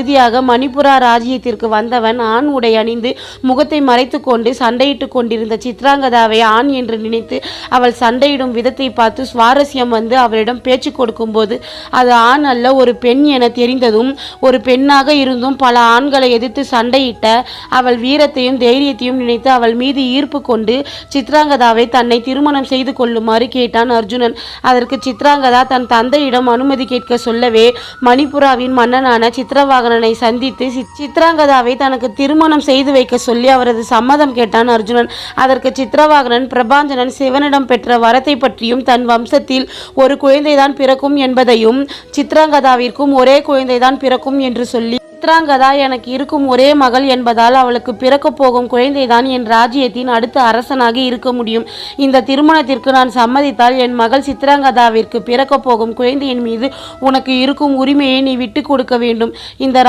உறுதியாக மணிப்புரா ராஜ்யத்திற்கு வந்தவன் ஆண் உடை அணிந்து முகத்தை மறைத்து கொண்டு சண்டையிட்டு கொண்டிருந்த சித்ராங்கதாவை ஆண் என்று நினைத்து அவள் சண்டையிடும் விதத்தை பார்த்து சுவாரஸ்யம் வந்து அவளிடம் பேச்சு கொடுக்கும்போது அது ஆண் அல்ல ஒரு பெண் என தெரிந்ததும், ஒரு பெண்ணாக இருந்தும் பல ஆண்களை எதிர்த்து சண்டையிட்ட அவள் வீரத்தையும் தைரியத்தையும் நினைத்து அவள் மீது ஈர்ப்பு கொண்டு சித்ராங்கதாவை தன்னை திருமணம் செய்து கொள்ளுமாறு கேட்டான் அர்ஜுனன். அதற்கு சித்ராங்கதா தன் தந்தையிடம் அனுமதி கேட்க சொல்லவே மணிப்புராவின் மன்னனான சித்திரவாகனனை சந்தித்து சித்ராங்கதாவை தனக்கு திருமணம் செய்து வைக்க சொல்லி அவரது சம்மதம் கேட்டான் அர்ஜுனன். அதற்கு சித்திரவாகனன் பிரபாஞ்சனன் சிவனிடம் பெற்ற வரத்தை பற்றியும் தன் வம்சத்தில் ஒரு குழந்தைதான் பிறக்கும் என்பதையும் சித்ராங்கதாவிற்கும் ஒரே குழந்தைதான் பிறக்கும் என்று சொல்லி, சித்ராங்கதா எனக்கு இருக்கும் ஒரே மகள் என்பதால் அவளுக்கு பிறக்கப் போகும் குழந்தைதான் என் ராஜ்யத்தின் அடுத்த அரசனாக இருக்க முடியும். இந்த திருமணத்திற்கு நான் சம்மதித்தால் என் மகள் சித்ராங்கதாவிற்கு பிறக்கப் போகும் குழந்தையின் மீது உனக்கு இருக்கும் உரிமையை நீ விட்டு கொடுக்க வேண்டும். இந்த